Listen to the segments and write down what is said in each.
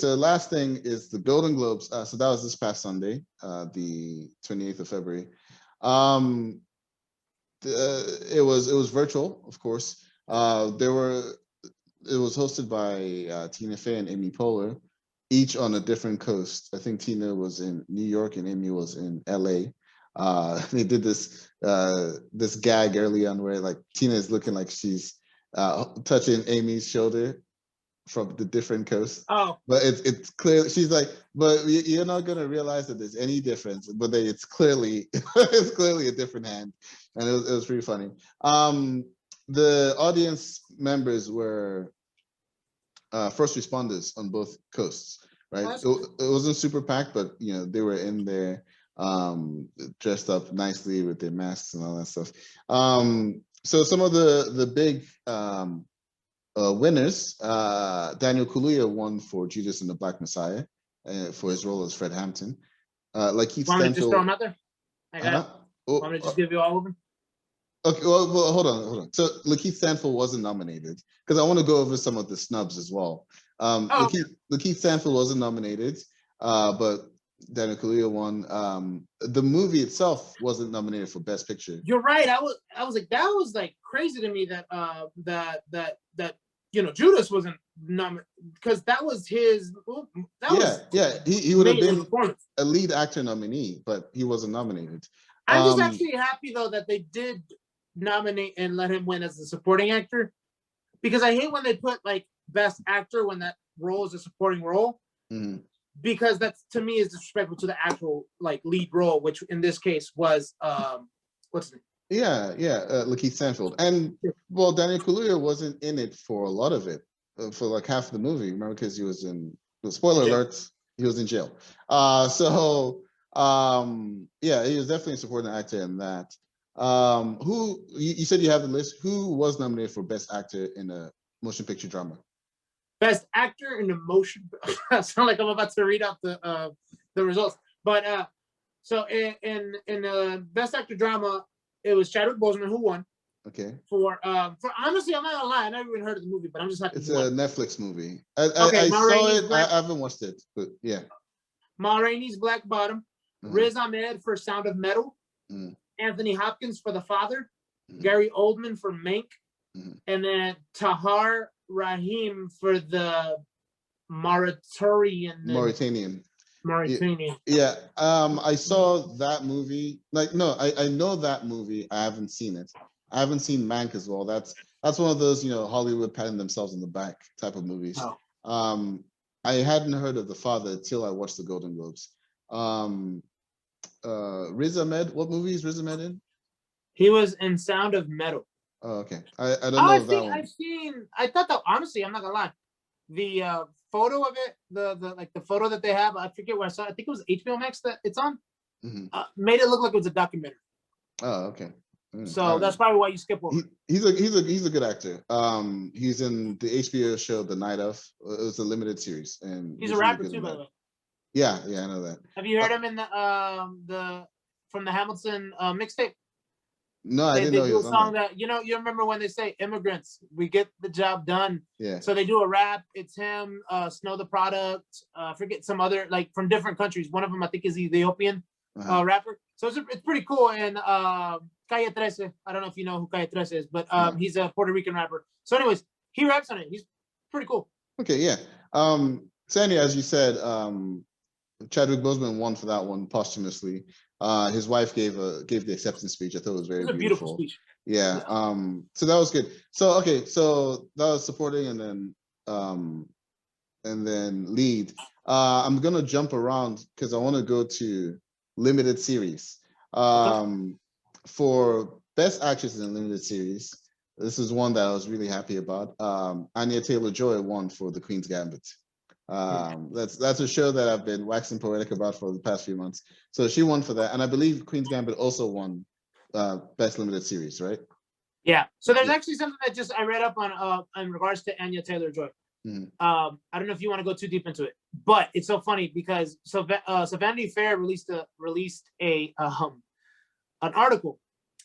so the last thing is the Golden Globes. So that was this past Sunday, the 28th of February. It was virtual, of course. It was hosted by Tina Fey and Amy Poehler, each on a different coast. I think Tina was in New York and Amy was in LA. They did this gag early on where like Tina is looking like she's touching Amy's shoulder from the different coast. Oh, but it's clear she's like, but you're not gonna realize that there's any difference. But then it's clearly a different hand, and it was pretty funny. The audience members were first responders on both coasts, right? It wasn't super packed, but you know they were in there, dressed up nicely with their masks and all that stuff. So some of the big winners, Daniel Kaluuya won for Judas and the Black Messiah for his role as Fred Hampton. Lakeith want me to just throw him Stanfield. out there? I got it. Want me to just give you all of them? Okay, well, hold on. So Lakeith Stanfield wasn't nominated because I want to go over some of the snubs as well. Lakeith Stanfield wasn't nominated, but Daniel Kaluuya won. The movie itself wasn't nominated for Best Picture. You're right. I was like, that was like crazy to me that that you know Judas wasn't nominated because that was his. He would have been a lead actor nominee, but he wasn't nominated. I'm just actually happy though that they did nominate and let him win as a supporting actor, because I hate when they put like Best Actor when that role is a supporting role. Mm-hmm. Because that's to me is disrespectful to the actual like lead role, which in this case was what's his name? Lakeith Stanfield. And well, Daniel Kaluuya wasn't in it for a lot of it, for like half the movie. Remember, because he was in spoiler alerts, he was in jail. He was definitely a supporting actor in that. Who you said you have the list? Who was nominated for Best Actor in a Motion Picture Drama? Best Actor in a Motion. I sound like I'm about to read out the results. But so in Best Actor Drama, it was Chadwick Boseman who won. Okay. For honestly, I'm not gonna lie, I never even heard of the movie, but I'm just happy. It's a Netflix movie. I saw it. I haven't watched it, but yeah. Ma Rainey's Black Bottom, Riz Ahmed for Sound of Metal, Anthony Hopkins for The Father, Gary Oldman for Mank, and then Tahar Rahim for the Mauritanian. Yeah. I saw that movie. Like, no, I know that movie. I haven't seen it. I haven't seen Mank as well. That's one of those, Hollywood patting themselves on the back type of movies. Oh. I hadn't heard of The Father till I watched the Golden Globes. Riz Ahmed, what movie is Riz Ahmed in? He was in Sound of Metal. Oh, okay. I don't know that one. I thought that, honestly, I'm not gonna lie, the photo of it, the photo that they have, I forget where I saw it. I think it was HBO Max that it's on. Made it look like it was a documentary. Oh, okay. So that's probably why you skip over. He's a good actor. He's in the HBO show The Night Of. It was a limited series, and he's a rapper too, by the way. Yeah, I know that. Have you heard him in the from the Hamilton mixtape? No, I didn't know he was on that. Song that you remember when they say immigrants, we get the job done. Yeah. So they do a rap. It's him, Snow the Product, forget some other like from different countries. One of them I think is Ethiopian rapper. So it's pretty cool. And Calle 13, I don't know if you know who Calle 13 is, but he's a Puerto Rican rapper. So anyways, he raps on it. He's pretty cool. Okay, yeah. Sandy, as you said, Chadwick Boseman won for that one posthumously. His wife gave the acceptance speech. I thought it was very beautiful. Speech. Yeah. So that was good. So okay, so that was supporting and then lead. I'm gonna jump around because I want to go to limited series. For Best Actress in a Limited Series, this is one that I was really happy about. Anya Taylor-Joy won for The Queen's Gambit. That's a show that I've been waxing poetic about for the past few months. So she won for that, and I believe Queen's Gambit also won Best Limited Series, right? Yeah. So there's actually something that I read up on in regards to Anya Taylor-Joy. I don't know if you want to go too deep into it, but it's so funny because Vanity Fair released an article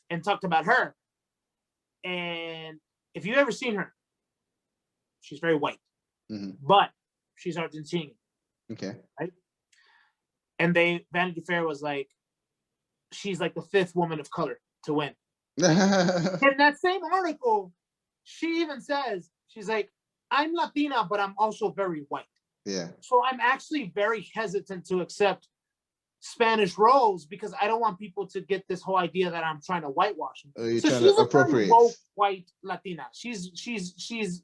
and talked about her. And if you've ever seen her, she's very white, but she's Argentinian. Okay. Right. And Vanity Fair was like, she's like the 5th woman of color to win. In that same article, she even says, she's like, I'm Latina, but I'm also very white. Yeah. So I'm actually very hesitant to accept Spanish roles because I don't want people to get this whole idea that I'm trying to whitewash them. You're So trying she's to a very appropriate. woke white Latina. She's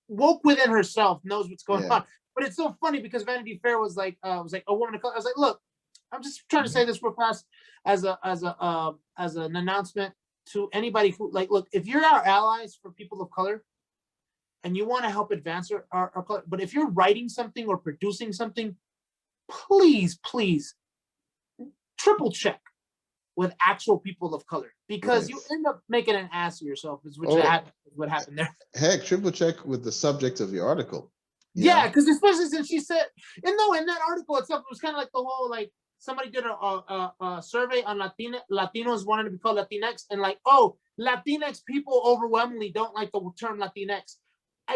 woke within herself, knows what's going on. But it's so funny because Vanity Fair was like a woman of color. I was like, look, I'm just trying to say this real fast as an announcement to anybody who, like, look, if you're our allies for people of color and you want to help advance our color, but if you're writing something or producing something, please triple check with actual people of color, because you end up making an ass of yourself, is what happened there. Heck, triple check with the subject of your article. Yeah, because especially since she said, and no, in that article itself, it was kind of like the whole, like, somebody did a survey on Latinos wanting to be called Latinx, and like, oh, Latinx people overwhelmingly don't like the term Latinx.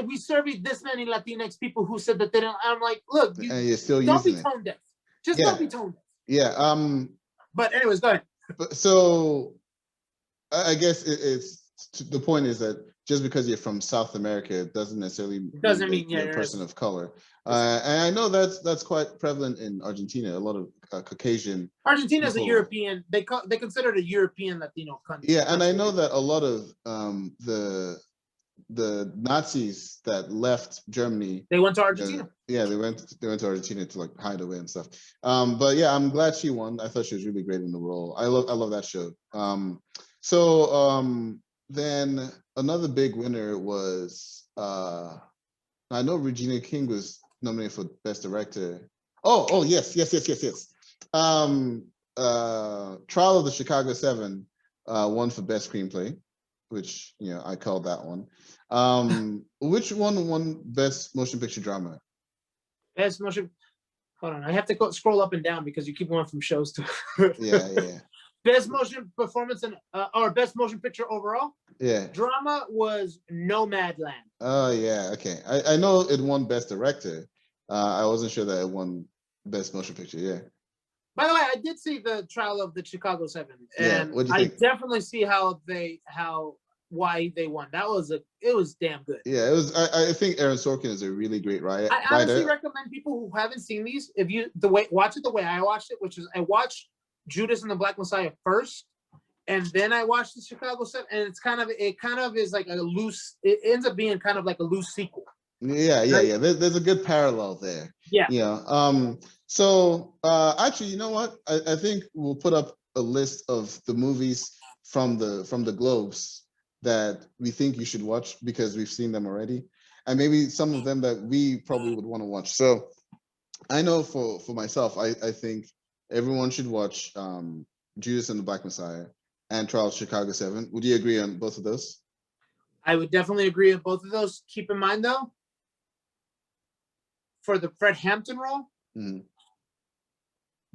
We surveyed this many Latinx people who said that they don't. I'm like, look, and you're still don't using be tone deaf. Just don't be tone deaf. Yeah. But anyways, go ahead. So I guess the point is that just because you're from South America, it doesn't necessarily mean you're a person of color. And I know that's quite prevalent in Argentina. A lot of Caucasian. Argentina is a European. They consider it a European Latino country. Yeah, and I know that a lot of the Nazis that left Germany, they went to Argentina. They went to Argentina to, like, hide away and stuff. But yeah, I'm glad she won. I thought she was really great in the role. I love that show. Then another big winner was I know Regina King was nominated for Best Director. Oh yes. Trial of the Chicago 7 won for Best Screenplay, which, I called that one. Which one won Best Motion Picture Drama? Best motion. Hold on, I have to scroll up and down because you keep going from shows to. Yeah. Best motion performance or best motion picture overall. Yeah. Drama was Nomadland. Oh yeah, okay. I know it won Best Director. I wasn't sure that it won Best Motion Picture. Yeah. By the way, I did see the Trial of the Chicago 7, and what'd you think? I definitely see why they won. It was damn good. Yeah, it was. I think Aaron Sorkin is a really great writer. I honestly recommend people who haven't seen these, watch it the way I watched it, which is I watched Judas and the Black Messiah first, and then I watched the Chicago 7, and it kind of is like a loose. It ends up being kind of like a loose sequel. Yeah. There's a good parallel there. Yeah. So actually, you know what? I think we'll put up a list of the movies from the Globes that we think you should watch because we've seen them already, and maybe some of them that we probably would want to watch. So I know for myself, I think everyone should watch Judas and the Black Messiah and Trial of Chicago 7. Would you agree on both of those? I would definitely agree with both of those. Keep in mind, though, for the Fred Hampton role,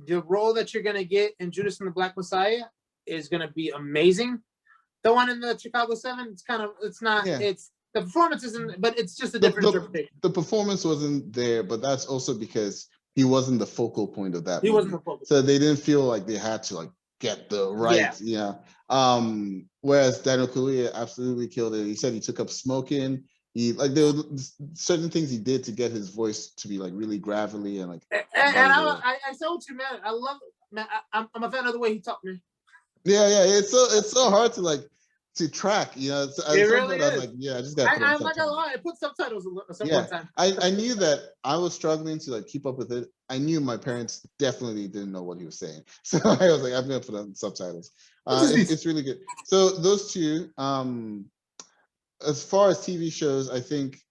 the role that you're going to get in Judas and the Black Messiah is going to be amazing. The one in the Chicago 7, the performance isn't, but it's just a different interpretation. The performance wasn't there, but that's also because he wasn't the focal point of that movie. He wasn't the focal point. So they didn't feel like they had to, like, get the right, whereas Daniel Kaluuya absolutely killed it. He said he took up smoking. There were certain things he did to get his voice to be, like, really gravelly and like. And I told you, man, I love it, man. I'm a fan of the way he talked, man. Yeah, it's so hard to track, So it really is. I was like, I just got. I'm not gonna lie, I put subtitles one time. I knew that I was struggling to, like, keep up with it. I knew my parents definitely didn't know what he was saying, so I was like, I'm gonna put on subtitles. It's really good. So those two. As far as TV shows, I think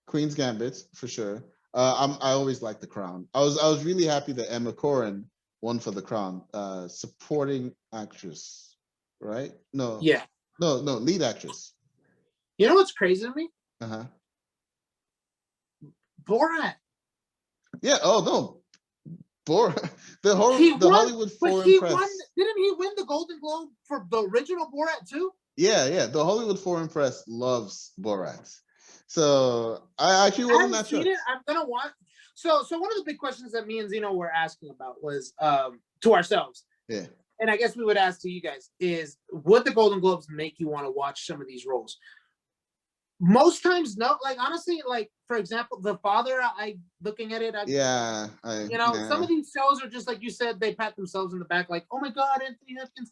Queen's Gambit for sure. I always liked The Crown. I was really happy that Emma Corrin won for The Crown, supporting actress, right? No, lead actress. You know what's crazy to me? Borat. Yeah. Oh no, Borat. The Hollywood Foreign Press. Didn't he win the Golden Globe for the original Borat too? Yeah. The Hollywood Foreign Press loves Borat. So I actually wasn't that sure. I'm gonna watch. So one of the big questions that me and Zino were asking about was to ourselves. Yeah. And I guess we would ask to you guys is, would the Golden Globes make you want to watch some of these roles? Most times, no. Like, honestly, like, for example, The Father, I looking at it, some of these shows are just like you said, they pat themselves in the back, like, oh my God, Anthony Hopkins.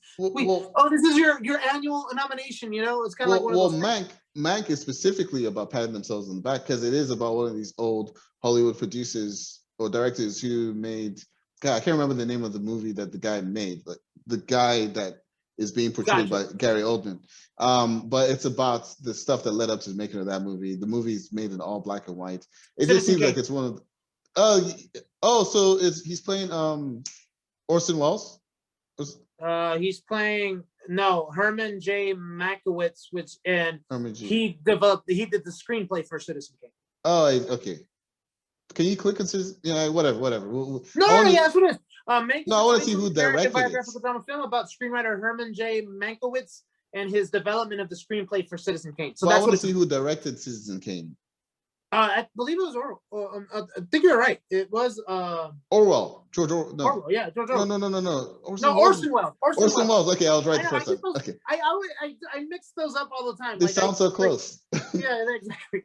This is your annual nomination, It's kind of like one of those. Mank is specifically about patting themselves in the back because it is about one of these old Hollywood producers or directors who made, God, I can't remember the name of the movie that the guy made, but the guy that is being portrayed by Gary Oldman. But it's about the stuff that led up to the making of that movie. The movie's made in all black and white. It just seems like it's one of so he's playing Orson Welles? He's playing Herman J. Mankiewicz, he did the screenplay for Citizen Kane. Oh, okay. Can you click on Citizen? Whatever. That's what it is. I want to see who directed it. Biographical drama film about screenwriter Herman J. Mankiewicz and his development of the screenplay for Citizen Kane. So I want to see who directed Citizen Kane. I believe it was Orwell. I think you're right. It was Orwell. George Orwell. No. Orwell, yeah, George Orwell. No. Orson Welles. Orson Welles. Okay, I was right the first time. Okay. I mix those up all the time. They sound so close. Yeah, exactly.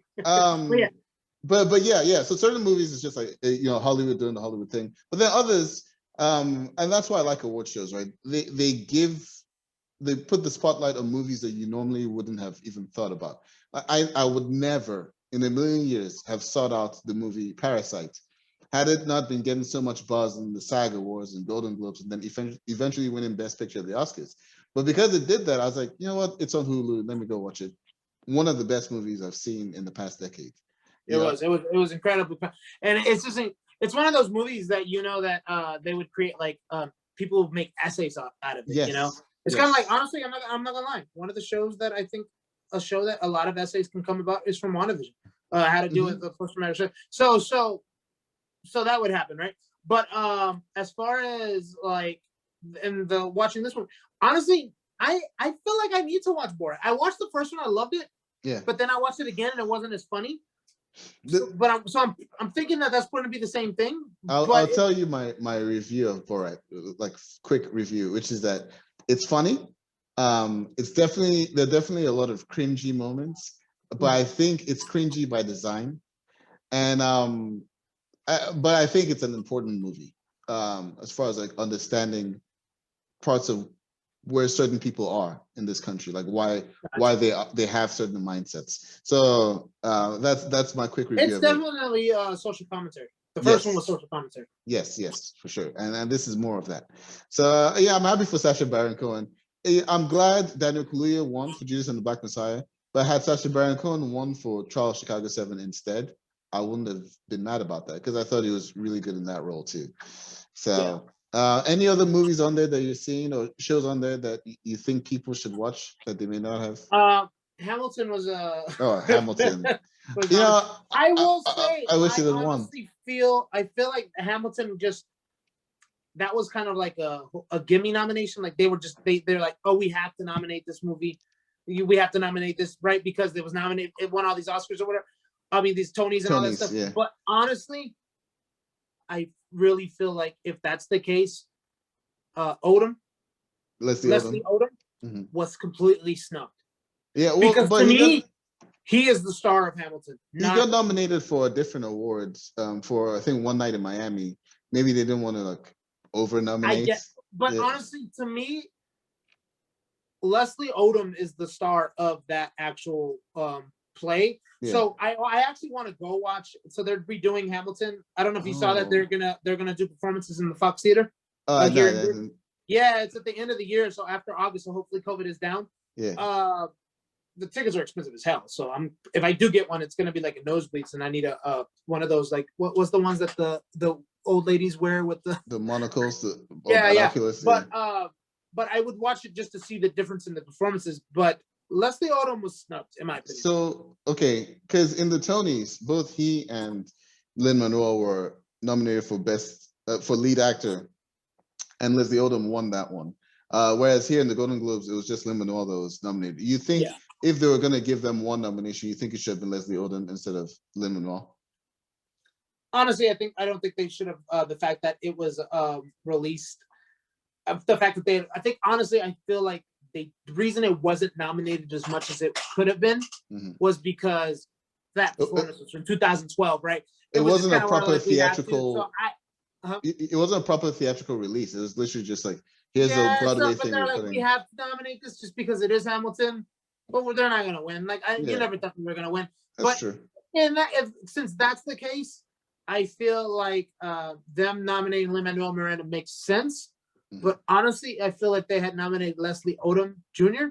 But yeah. So certain movies is just like Hollywood doing the Hollywood thing, but then others, and that's why I like award shows, right? They put the spotlight on movies that you normally wouldn't have even thought about. I would never in a million years have sought out the movie Parasite had it not been getting so much buzz in the SAG Awards and Golden Globes, and then eventually winning Best Picture at the Oscars. But because it did that, I was like, you know what? It's on Hulu. Let me go watch it. One of the best movies I've seen in the past decade. It was incredibly, and it's one of those movies that that they would create like people would make essays out of it. Yes. It's kind of like, honestly, I'm not gonna lie. One of the shows that I think a show that a lot of essays can come about is from WandaVision. Had to do with the post-traumatic stress. So that would happen, right? But as far as like in the watching this one, honestly, I feel like I need to watch Borat. I watched the first one, I loved it. Yeah. But then I watched it again and it wasn't as funny. I'm thinking that's going to be the same thing. I'll tell you my review of Borat, like quick review, which is that it's funny. There are definitely a lot of cringy moments, but I think it's cringy by design, and but I think it's an important movie as far as like understanding parts of where certain people are in this country, like why they have certain mindsets. So that's my quick review. It's definitely social commentary. The first one was social commentary. Yes, for sure. And this is more of that. So yeah, I'm happy for Sacha Baron Cohen. I'm glad Daniel Kaluuya won for Judas and the Black Messiah, but had Sacha Baron Cohen won for Trial of Chicago 7 instead, I wouldn't have been mad about that because I thought he was really good in that role too. So any other movies on there that you're seeing or shows on there that you think people should watch that they may not have? Hamilton was Hamilton. I will say I wish it had won. I feel like Hamilton just, that was kind of like a gimme nomination. Like they're like, oh, we have to nominate this movie. We have to nominate this, right? Because it was nominated, it won all these Oscars or whatever. I mean, these Tonys and all that stuff. Yeah. But honestly, I really feel like if that's the case, Leslie Odom was completely snubbed. Yeah, well, because to me, he is the star of Hamilton. He got nominated for different awards for, I think, One Night in Miami. Maybe they didn't want to like over nominate. But honestly, to me, Leslie Odom is the star of that actual play. Yeah. So I actually want to go watch. So they're redoing Hamilton. I don't know if you saw that they're gonna do performances in the Fox Theater. Yeah, it's at the end of the year, so after August. So hopefully COVID is down. Yeah. The tickets are expensive as hell. So if I do get one, it's gonna be like a nosebleeds, and I need a one of those, like what was the ones that the old ladies wear with the monocles, binoculars. But I would watch it just to see the difference in the performances. But Leslie Odom was snubbed, in my opinion. So okay, because in the Tonys, both he and Lin-Manuel were nominated for for lead actor, and Leslie Odom won that one. Whereas here in the Golden Globes, it was just Lin-Manuel that was nominated. You think if they were going to give them one nomination, you think it should have been Leslie Odom instead of Lin-Manuel? Honestly, I don't think they should have. The fact that it was released, the fact that I think honestly, I feel like the reason it wasn't nominated as much as it could have been was because that performance was from 2012, right? It was wasn't a proper like, theatrical. It wasn't a proper theatrical release. It was literally just like, here's a Broadway thing. They're like, we have to nominate this just because it is Hamilton, but they're not gonna win. Like, you never thought we were gonna win. That's true. And since that's the case, I feel like them nominating Lin-Manuel Miranda makes sense. But honestly, I feel like they had nominated Leslie Odom Jr.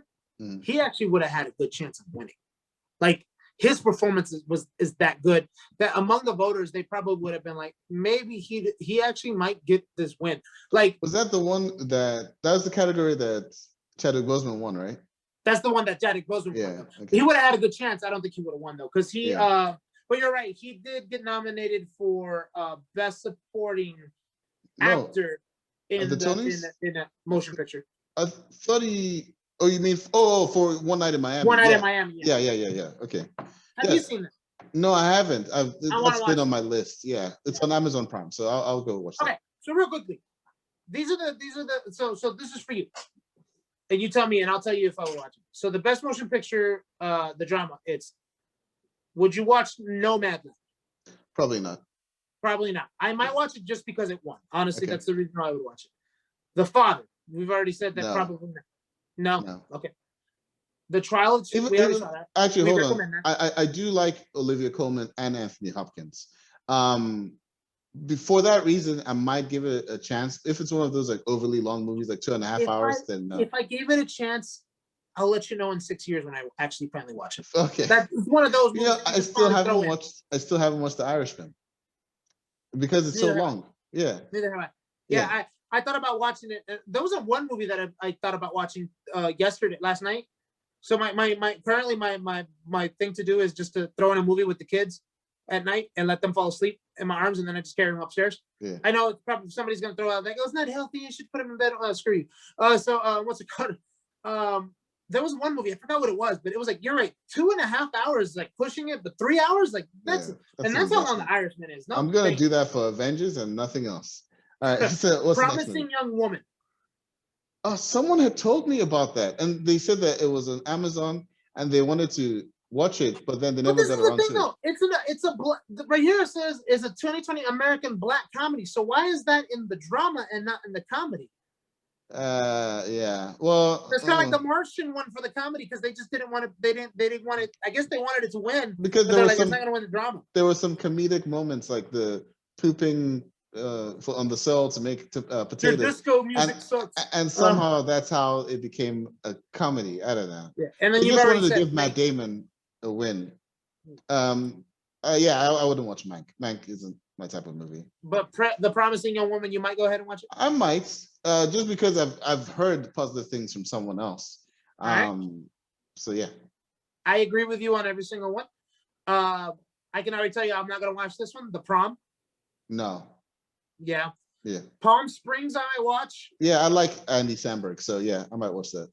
He actually would have had a good chance of winning. Like, his performance is that good that among the voters, they probably would have been like, maybe he actually might get this win. Like, was that the one that was the category that Chadwick Boseman won, right? That's the one that Chadwick Boseman won. Okay. He would have had a good chance. I don't think he would have won though, because he. But you're right. He did get nominated for best supporting actor in a motion picture. I thought he. Oh, you mean for One Night in Miami? One Night in Miami. Yeah. Okay. Have you seen that? No, I haven't. It's been on my list. Yeah, it's on Amazon Prime, so I'll go watch that. Okay, so real quickly, these are the so this is for you, and you tell me, and I'll tell you if I will watch it. So the best motion picture, the drama, it's. Would you watch Nomadland? Probably not. Probably not. I might watch it just because it won. Honestly, that's the reason why I would watch it. The Father. We've already said that. Probably not. No. Okay. The Trial of Chicago. We already saw that. Actually, hold on. I do like Olivia Colman and Anthony Hopkins. Before that reason, I might give it a chance. If it's one of those like overly long movies, like 2.5 hours, then no. If I gave it a chance, I'll let you know in 6 years when I actually finally watch it. Okay. That's one of those movies. I still haven't watched The Irishman because it's so long. Yeah. Neither have I. Yeah. I thought about watching it. There was one movie that I thought about watching last night. So currently my thing to do is just to throw in a movie with the kids at night and let them fall asleep in my arms, and then I just carry them upstairs. Yeah. I know it's probably somebody's gonna throw out like, oh, it's not healthy. You should put them in bed. Screw you. What's it called? There was one movie, I forgot what it was, but it was like, you're right, 2.5 hours, like pushing it, but 3 hours, like that's how long The Irishman is. No, I'm gonna do that for Avengers and nothing else. All right. So what's Promising Young Woman. Someone had told me about that, and they said that it was on Amazon, and they wanted to watch it, but then they never got around to it. It's right here. It says is a 2020 American black comedy. So why is that in the drama and not in the comedy? Yeah. Well, it's kind of like the Martian one for the comedy because they just didn't want it. They didn't want it. I guess they wanted it to win because they're like, it's not gonna win the drama. There were some comedic moments like the pooping on the cell to make potatoes. Your disco music sucks. And somehow that's how it became a comedy. I don't know. Yeah, and then you just wanted to give Matt Damon a win. I wouldn't watch Mank. Mank isn't my type of movie. But The Promising Young Woman, you might go ahead and watch it. I might, just because I've heard positive things from someone else. So yeah, I agree with you on every single one. I can already tell you, I'm not gonna watch this one. The Prom. No. Yeah. Yeah. Palm Springs, I watch. Yeah, I like Andy Samberg, so yeah, I might watch that.